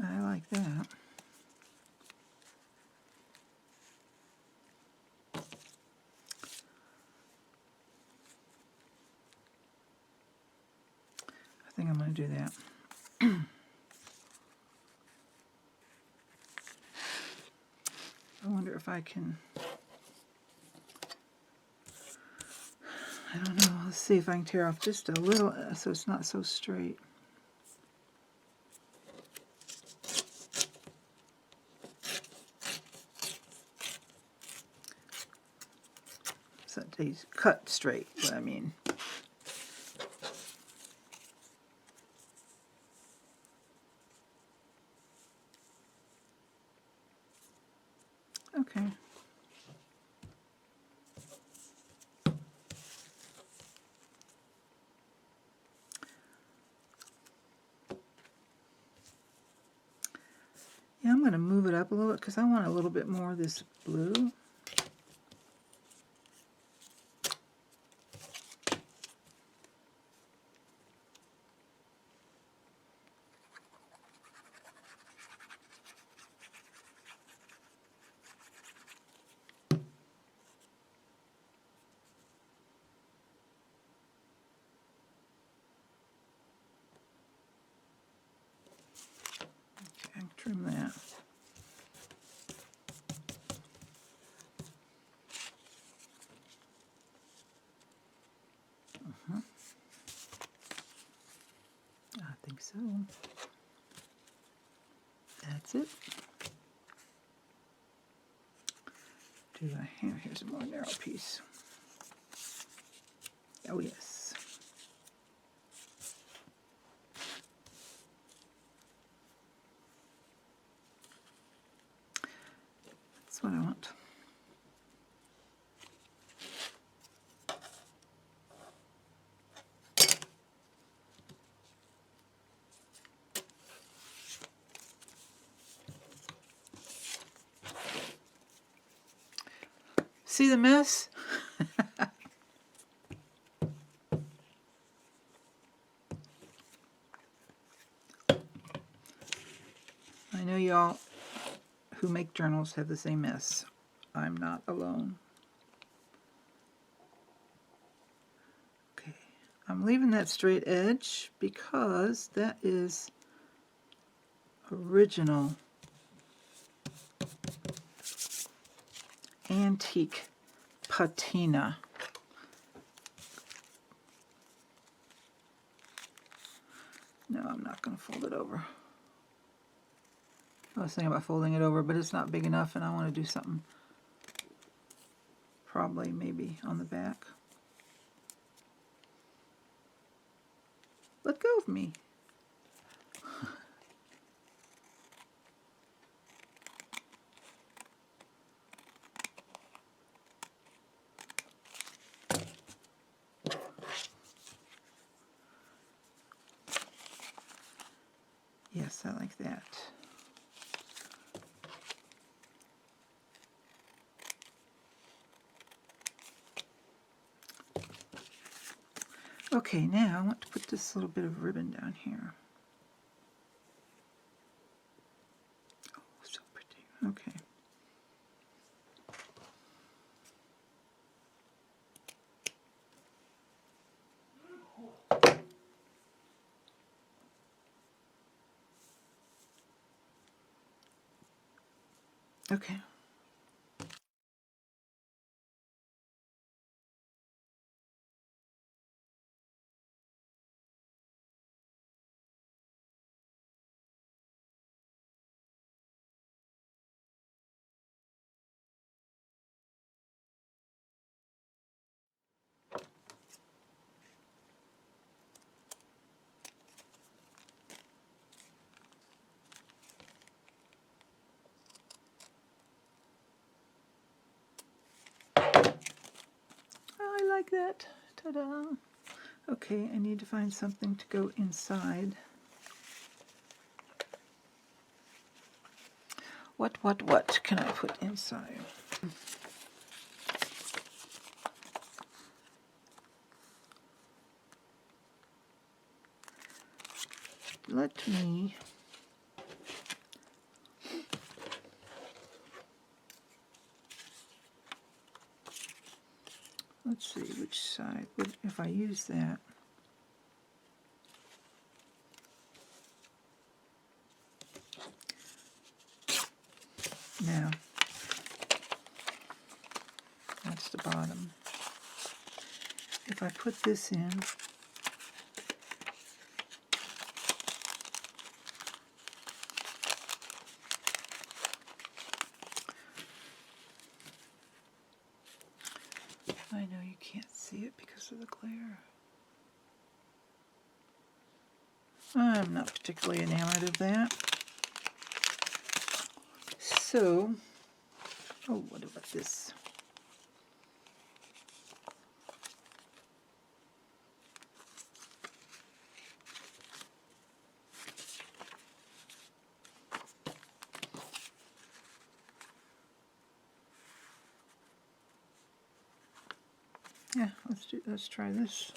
I like that. I think I'm going to do that. I wonder if I can... I don't know. Let's see if I can tear off just a little so it's not so straight. So these cut straight, what I mean. Okay. Yeah, I'm going to move it up a little bit because I want a little bit more of this blue. Trim that. I think so. That's it. Do I have, here's a more narrow piece. Oh yes. That's what I want. See the mess? I know y'all who make journals have the same mess. I'm not alone. Okay, I'm leaving that straight edge because that is original antique patina. No, I'm not going to fold it over. I was thinking about folding it over, but it's not big enough, and I want to do something probably maybe on the back. Let go of me. Yes, I like that. Okay, now I want to put this little bit of ribbon down here. Oh, so pretty. Okay. Okay. Oh, I like that. Ta-da. Okay, I need to find something to go inside. What can I put inside? Let me let's see which side would, if I use that. Now, that's the bottom. If I put this in, I know you can't see it because of the glare. I'm not particularly enamored of that. So, oh, what about this? Yeah, let's try this.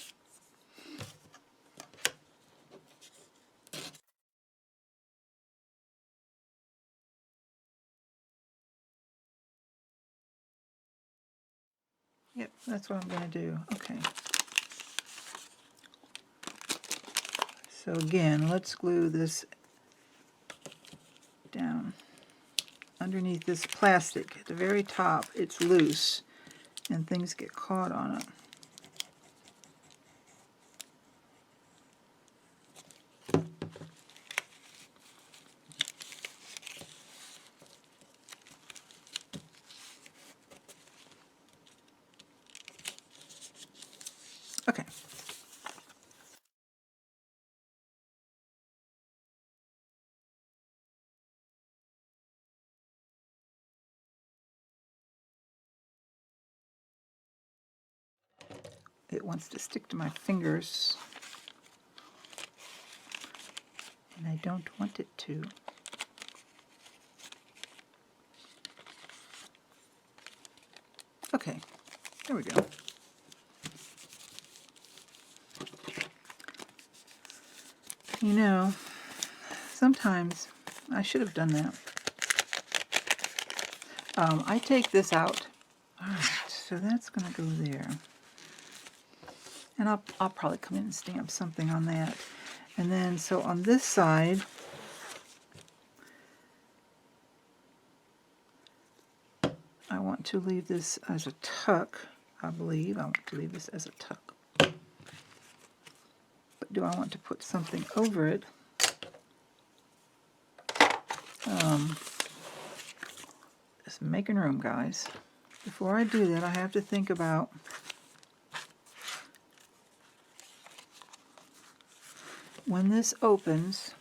Yep, that's what I'm going to do. Okay. So again, let's glue this down. Underneath this plastic, at the very top, it's loose, and things get caught on it. Okay. It wants to stick to my fingers, and I don't want it to. Okay, there we go. You know, sometimes I should have done that. I take this out. All right, so that's going to go there. And I'll probably come in and stamp something on that. And then, so on this side, I want to leave this as a tuck, I believe. I want to leave this as a tuck. But do I want to put something over it? Just making room, guys. Before I do that, I have to think about when this opens,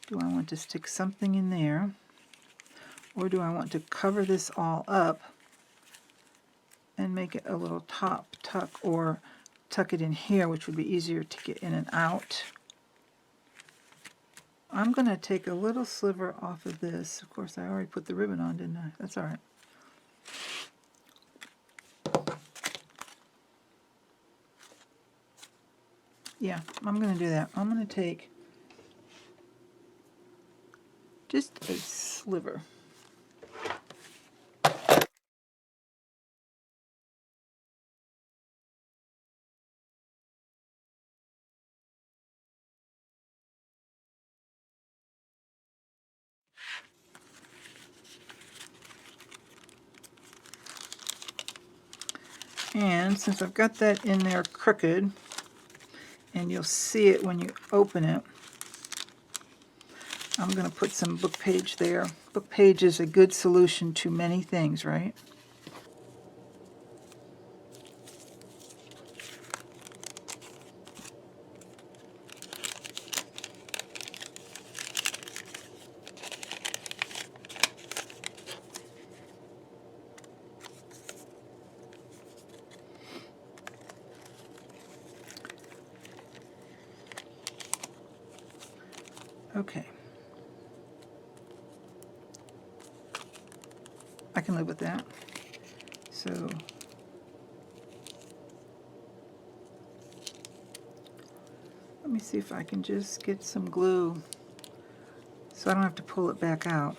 do I want to stick something in there, or do I want to cover this all up and make it a little top tuck, or tuck it in here, which would be easier to get in and out? I'm going to take a little sliver off of this. Of course, I already put the ribbon on, didn't I? That's all right. Yeah, I'm going to do that. I'm going to take just a sliver. And since I've got that in there crooked, and you'll see it when you open it, I'm going to put some book page there. Book page is a good solution to many things, right? Okay. I can live with that. So let me see if I can just get some glue so I don't have to pull it back out.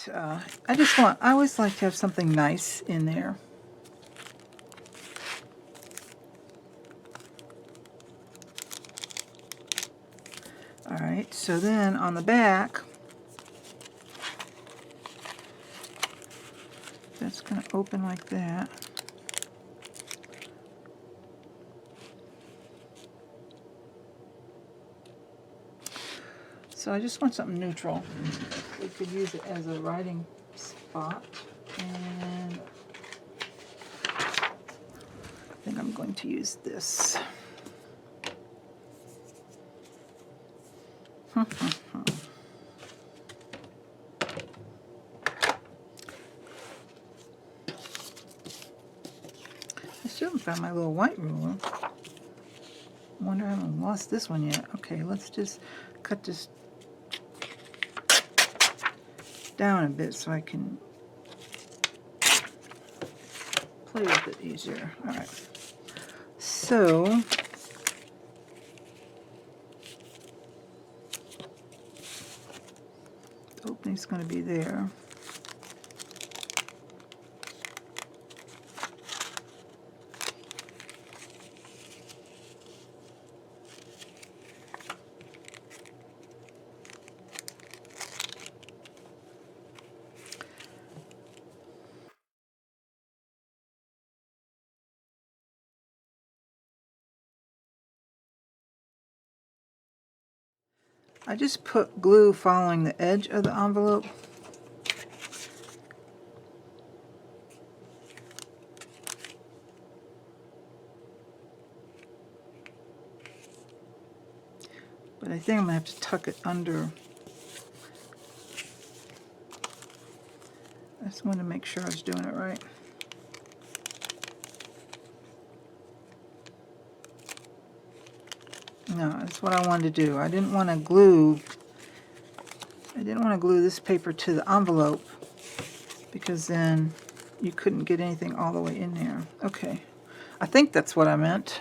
I always like to have something nice in there. All right, so then on the back, that's going to open like that. So I just want something neutral. We could use it as a writing spot. And I think I'm going to use this. I still haven't found my little white ruler. I wonder I haven't lost this one yet. Okay, let's just cut this down a bit so I can play with it easier. All right. So is going to be there. I just put glue following the edge of the envelope. But I think I'm going to have to tuck it under. I just wanted to make sure I was doing it right. No, that's what I wanted to do. I didn't want to glue this paper to the envelope because then you couldn't get anything all the way in there. Okay. I think that's what I meant.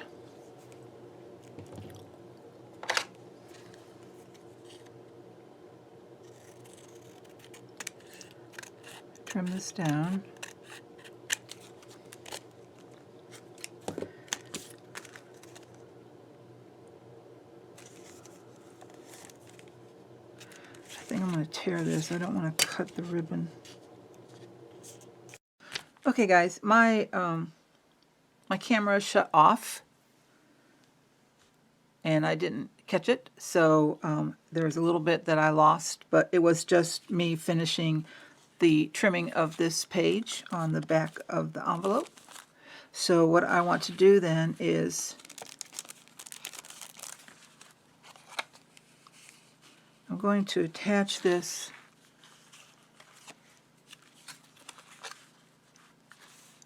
Trim this down. I think I'm going to tear this. I don't want to cut the ribbon. Okay, guys, my camera shut off, and I didn't catch it, so there's a little bit that I lost, but it was just me finishing the trimming of this page on the back of the envelope. So what I want to do then is I'm going to attach this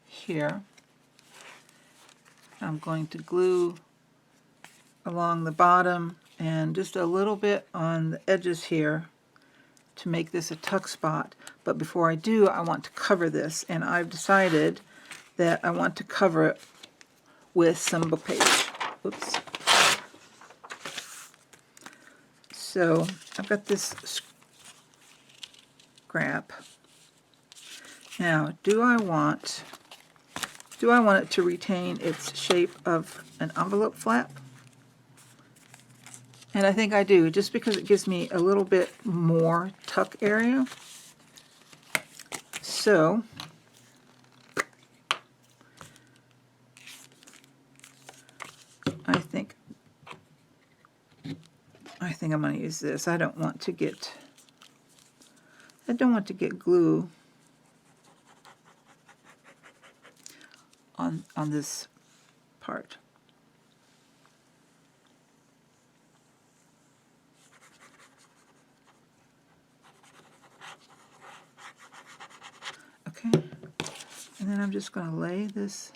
here. I'm going to glue along the bottom and just a little bit on the edges here to make this a tuck spot. But before I do, I want to cover this, and I've decided that I want to cover it with some book page. Oops. So I've got this scrap. Now, do I want it to retain its shape of an envelope flap? And I think I do, just because it gives me a little bit more tuck area. So I think I'm going to use this. I don't want to get glue on this part. Okay, and then I'm just going to lay this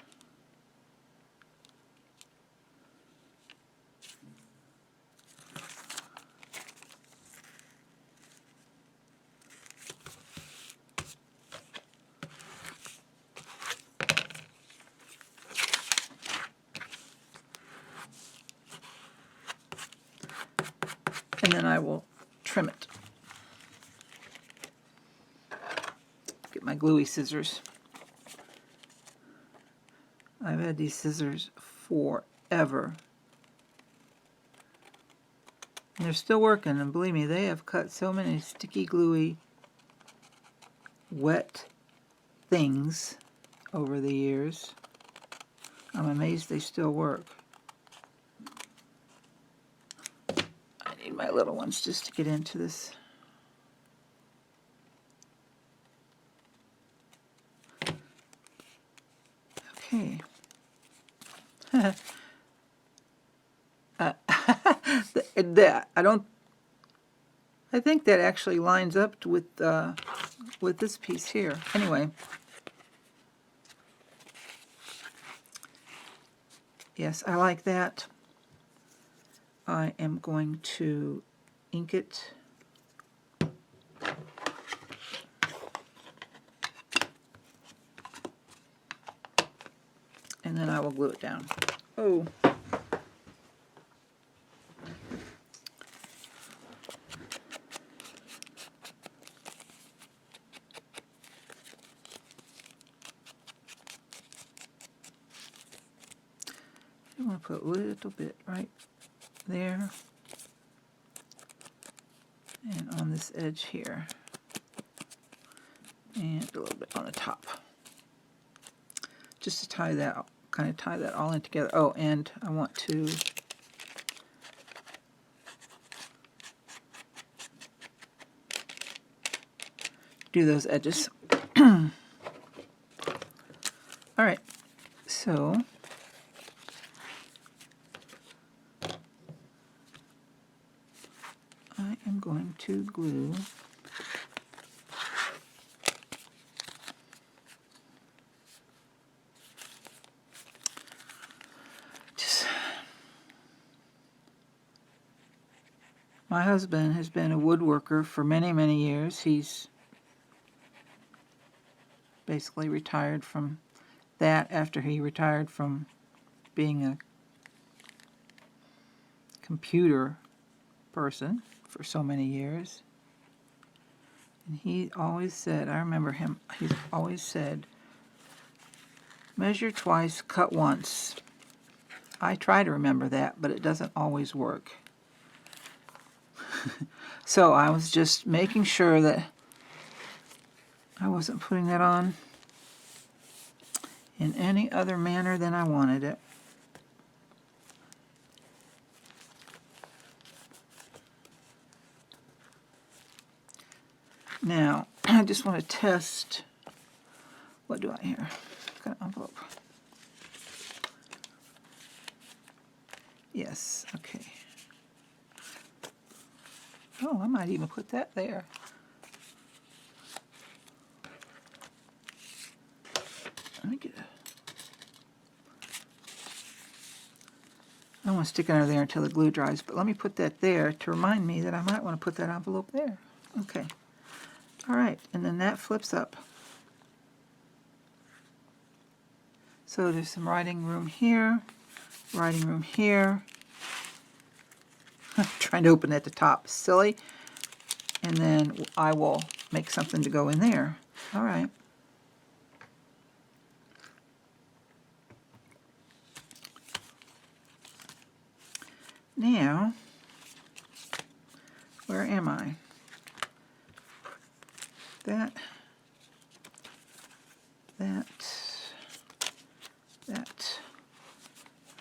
and then I will trim it. Get my gluey scissors. I've had these scissors forever. And they're still working, and believe me, they have cut so many sticky, gluey, wet things over the years. I'm amazed they still work. I need my little ones just to get into this. Okay. I think that actually lines up with this piece here. Anyway. Yes, I like that. I am going to ink it. And then I will glue it down. Oh. I want to put a little bit right there and on this edge here, and a little bit on the top, just to tie that, kind of tie that all in together. Oh, and I want to do those edges. All right, so I am going to glue my husband has been a woodworker for many, many years. He's basically retired from that after he retired from being a computer person for so many years. And he always said, I remember him, he's always said, measure twice, cut once. I try to remember that, but it doesn't always work. So I was just making sure that I wasn't putting that on in any other manner than I wanted it. Now, I just want to test, what do I here? Got an envelope. Yes, okay. Oh, I might even put that there. Let me get it. I don't want to stick it under there until the glue dries, but let me put that there to remind me that I might want to put that envelope there. Okay. All right, and then that flips up. So there's some writing room here, writing room here. I'm trying to open at the top, silly. And then I will make something to go in there. All right. Now, where am I? That.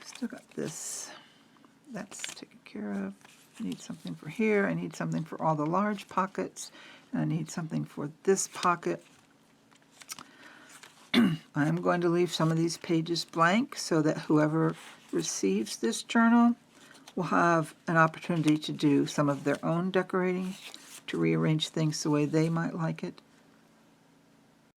Still got this. That's taken care of. I need something for here. I need something for all the large pockets. And I need something for this pocket. I'm going to leave some of these pages blank so that whoever receives this journal will have an opportunity to do some of their own decorating, to rearrange things the way they might like it.